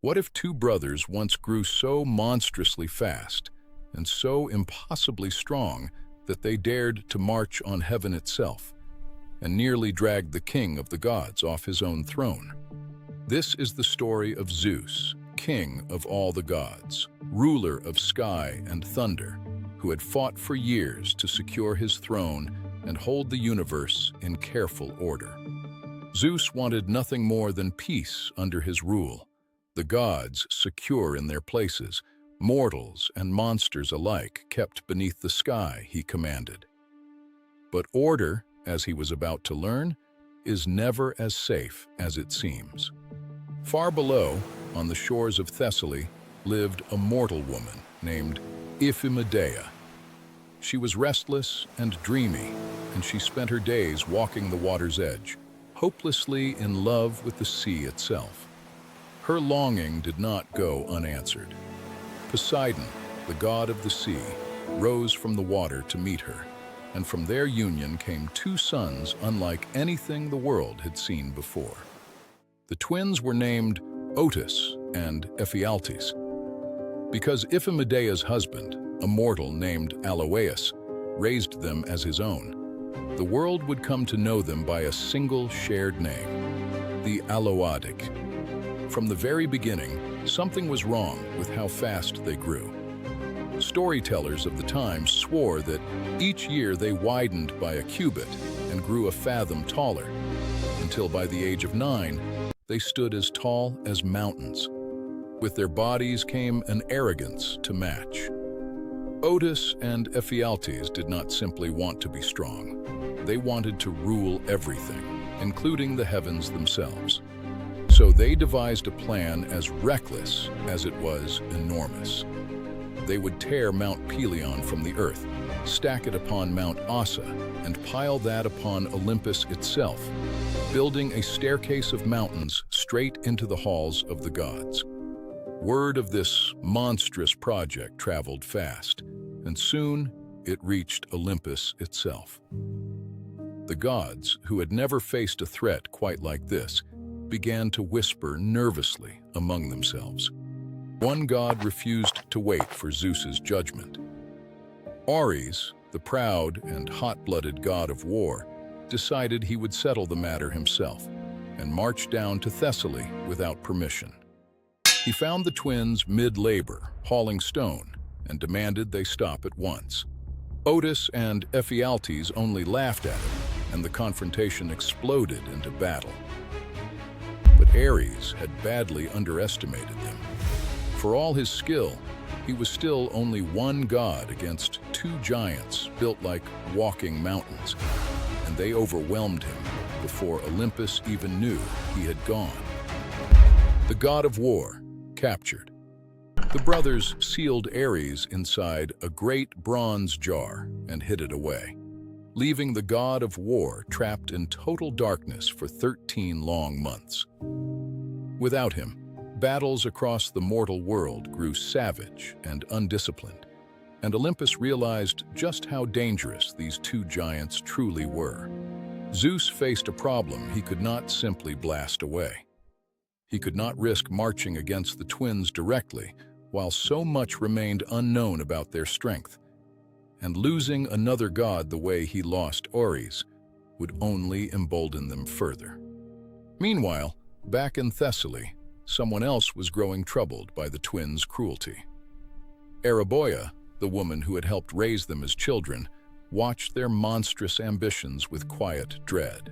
What if two brothers once grew so monstrously fast and so impossibly strong that they dared to march on heaven itself and nearly dragged the king of the gods off his own throne? This is the story of Zeus, king of all the gods, ruler of sky and thunder, who had fought for years to secure his throne and hold the universe in careful order. Zeus wanted nothing more than peace under his rule, the gods secure in their places, mortals and monsters alike kept beneath the sky, he commanded. But order, as he was about to learn, is never as safe as it seems. Far below, on the shores of Thessaly, lived a mortal woman named Iphimedeia. She was restless and dreamy, and she spent her days walking the water's edge, hopelessly in love with the sea itself. Her longing did not go unanswered. Poseidon, the god of the sea, rose from the water to meet her, and from their union came two sons unlike anything the world had seen before. The twins were named Otus and Ephialtes, because Iphimedeia's husband, a mortal named Aloadae, raised them as his own. The world would come to know them by a single shared name, the Aloadic. From the very beginning, something was wrong with how fast they grew. Storytellers of the time swore that each year they widened by a cubit and grew a fathom taller, until by the age of 9, they stood as tall as mountains. With their bodies came an arrogance to match. Otus and Ephialtes did not simply want to be strong. They wanted to rule everything, including the heavens themselves. So they devised a plan as reckless as it was enormous. They would tear Mount Pelion from the earth, stack it upon Mount Ossa, and pile that upon Olympus itself, building a staircase of mountains straight into the halls of the gods. Word of this monstrous project traveled fast, and soon it reached Olympus itself. The gods, who had never faced a threat quite like this, began to whisper nervously among themselves. One god refused to wait for Zeus's judgment. Ares, the proud and hot-blooded god of war, decided he would settle the matter himself and marched down to Thessaly without permission. He found the twins mid-labor, hauling stone, and demanded they stop at once. Otus and Ephialtes only laughed at him, and the confrontation exploded into battle. But Ares had badly underestimated them. For all his skill, he was still only one god against two giants built like walking mountains, and they overwhelmed him before Olympus even knew he had gone. The god of war, captured. The brothers sealed Ares inside a great bronze jar and hid it away, leaving the god of war trapped in total darkness for 13 long months. Without him, battles across the mortal world grew savage and undisciplined, and Olympus realized just how dangerous these two giants truly were. Zeus faced a problem he could not simply blast away. He could not risk marching against the twins directly while so much remained unknown about their strength, and losing another god the way he lost Ares would only embolden them further. Meanwhile, back in Thessaly, someone else was growing troubled by the twins' cruelty. Aloadae, the woman who had helped raise them as children, watched their monstrous ambitions with quiet dread.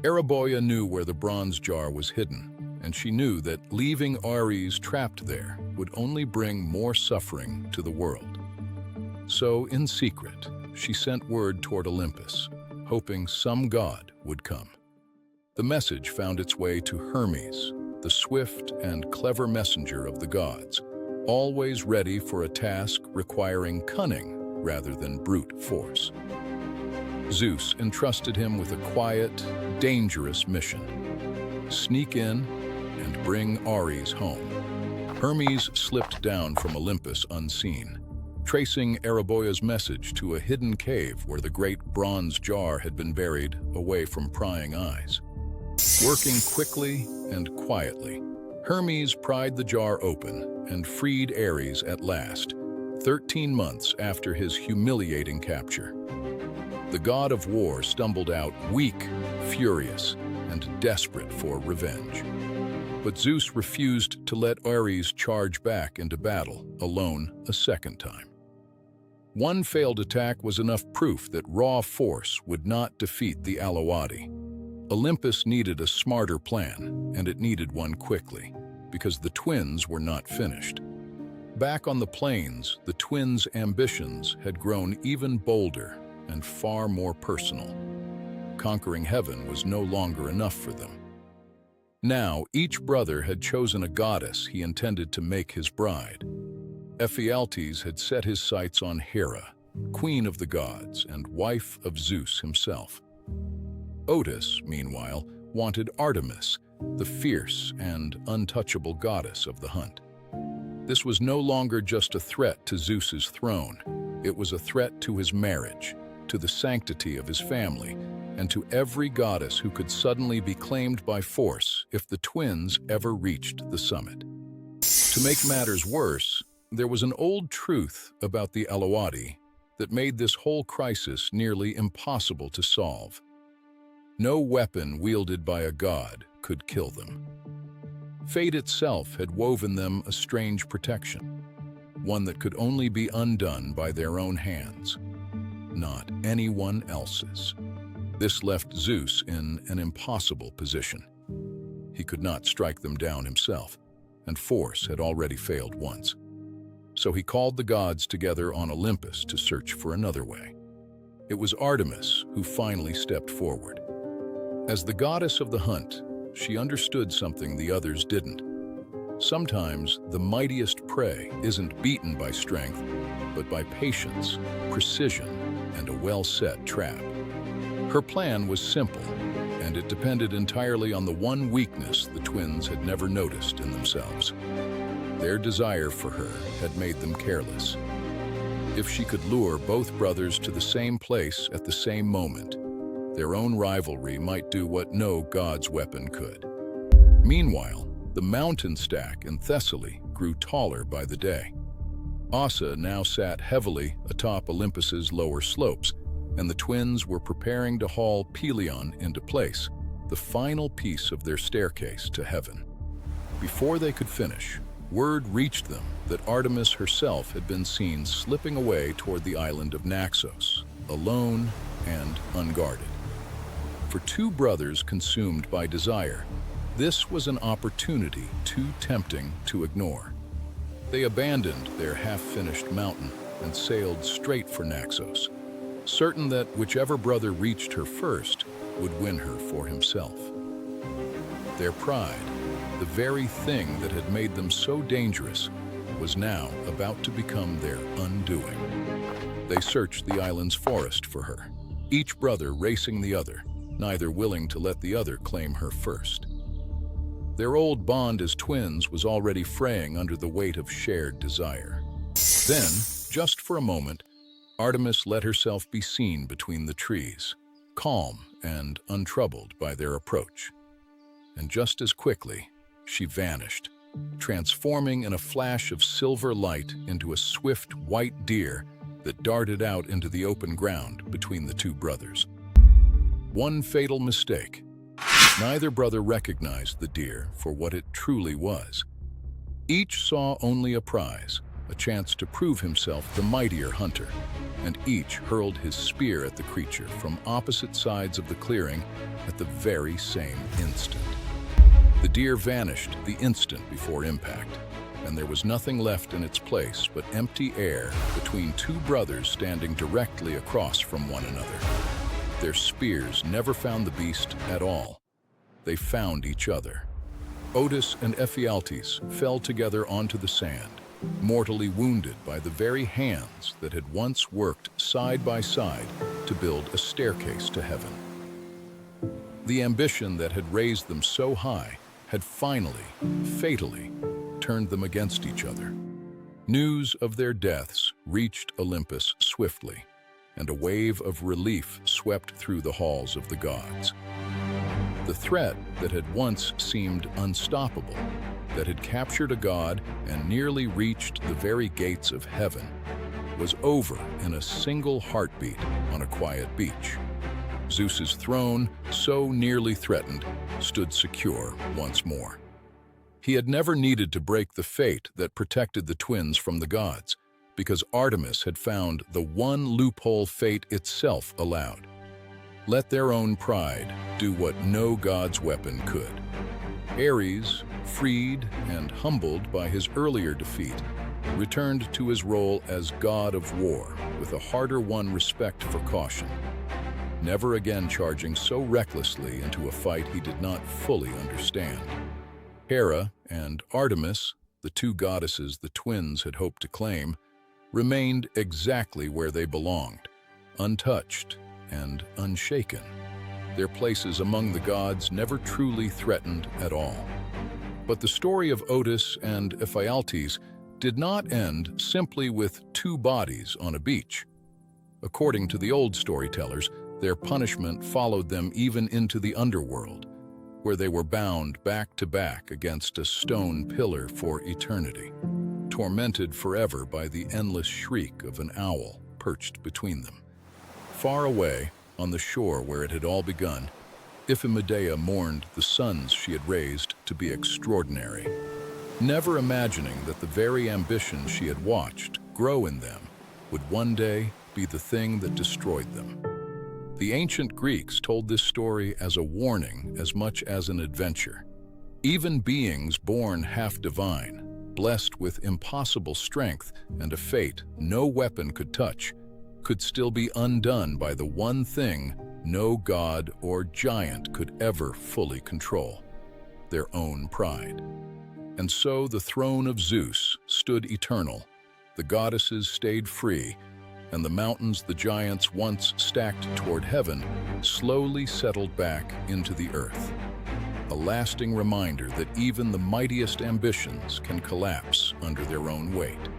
Aloadae knew where the bronze jar was hidden, and she knew that leaving Ares trapped there would only bring more suffering to the world. So, in secret, she sent word toward Olympus, hoping some god would come. The message found its way to Hermes, the swift and clever messenger of the gods, always ready for a task requiring cunning rather than brute force. Zeus entrusted him with a quiet, dangerous mission: sneak in and bring Ares home. Hermes slipped down from Olympus unseen, tracing Aloadae's message to a hidden cave where the great bronze jar had been buried away from prying eyes. Working quickly and quietly, Hermes pried the jar open and freed Ares at last, 13 months after his humiliating capture. The god of war stumbled out weak, furious, and desperate for revenge. But Zeus refused to let Ares charge back into battle, alone a second time. One failed attack was enough proof that raw force would not defeat the Aloadae. Olympus needed a smarter plan, and it needed one quickly, because the twins were not finished. Back on the plains, the twins' ambitions had grown even bolder and far more personal. Conquering heaven was no longer enough for them. Now, each brother had chosen a goddess he intended to make his bride. Ephialtes had set his sights on Hera, queen of the gods and wife of Zeus himself. Otis, meanwhile, wanted Artemis, the fierce and untouchable goddess of the hunt. This was no longer just a threat to Zeus's throne. It was a threat to his marriage, to the sanctity of his family, and to every goddess who could suddenly be claimed by force if the twins ever reached the summit. To make matters worse, there was an old truth about the Aloadae that made this whole crisis nearly impossible to solve. No weapon wielded by a god could kill them. Fate itself had woven them a strange protection, one that could only be undone by their own hands, not anyone else's. This left Zeus in an impossible position. He could not strike them down himself, and force had already failed once. So he called the gods together on Olympus to search for another way. It was Artemis who finally stepped forward. As the goddess of the hunt, she understood something the others didn't. Sometimes the mightiest prey isn't beaten by strength, but by patience, precision, and a well-set trap. Her plan was simple, and it depended entirely on the one weakness the twins had never noticed in themselves. Their desire for her had made them careless. If she could lure both brothers to the same place at the same moment, their own rivalry might do what no god's weapon could. Meanwhile, the mountain stack in Thessaly grew taller by the day. Ossa now sat heavily atop Olympus's lower slopes, and the twins were preparing to haul Pelion into place, the final piece of their staircase to heaven. Before they could finish, word reached them that Artemis herself had been seen slipping away toward the island of Naxos, alone and unguarded. For two brothers consumed by desire, this was an opportunity too tempting to ignore. They abandoned their half-finished mountain and sailed straight for Naxos, certain that whichever brother reached her first would win her for himself. Their pride, the very thing that had made them so dangerous, was now about to become their undoing. They searched the island's forest for her, each brother racing the other, neither willing to let the other claim her first. Their old bond as twins was already fraying under the weight of shared desire. Then, just for a moment, Artemis let herself be seen between the trees, calm and untroubled by their approach. And just as quickly, she vanished, transforming in a flash of silver light into a swift white deer that darted out into the open ground between the two brothers. One fatal mistake. Neither brother recognized the deer for what it truly was. Each saw only a prize, a chance to prove himself the mightier hunter, and each hurled his spear at the creature from opposite sides of the clearing at the very same instant. The deer vanished the instant before impact, and there was nothing left in its place but empty air between two brothers standing directly across from one another. Their spears never found the beast at all. They found each other. Otis and Ephialtes fell together onto the sand, mortally wounded by the very hands that had once worked side by side to build a staircase to heaven. The ambition that had raised them so high had finally, fatally, turned them against each other. News of their deaths reached Olympus swiftly, and a wave of relief swept through the halls of the gods. The threat that had once seemed unstoppable, that had captured a god and nearly reached the very gates of heaven was over in a single heartbeat on a quiet beach. Zeus's throne, so nearly threatened, stood secure once more. He had never needed to break the fate that protected the twins from the gods, because Artemis had found the one loophole fate itself allowed. Let their own pride do what no god's weapon could. Ares, freed and humbled by his earlier defeat, returned to his role as god of war with a harder-won respect for caution, never again charging so recklessly into a fight he did not fully understand. Hera and Artemis, the two goddesses the twins had hoped to claim, remained exactly where they belonged, untouched and unshaken, their places among the gods never truly threatened at all. But the story of Otis and Ephialtes did not end simply with two bodies on a beach. According to the old storytellers, their punishment followed them even into the underworld, where they were bound back to back against a stone pillar for eternity, tormented forever by the endless shriek of an owl perched between them. Far away, on the shore where it had all begun, Iphimedeia mourned the sons she had raised to be extraordinary, never imagining that the very ambition she had watched grow in them would one day be the thing that destroyed them. The ancient Greeks told this story as a warning as much as an adventure. Even beings born half-divine, blessed with impossible strength and a fate no weapon could touch, could still be undone by the one thing no god or giant could ever fully control: their own pride. And so the throne of Zeus stood eternal, the goddesses stayed free, and the mountains the giants once stacked toward heaven slowly settled back into the earth. A lasting reminder that even the mightiest ambitions can collapse under their own weight.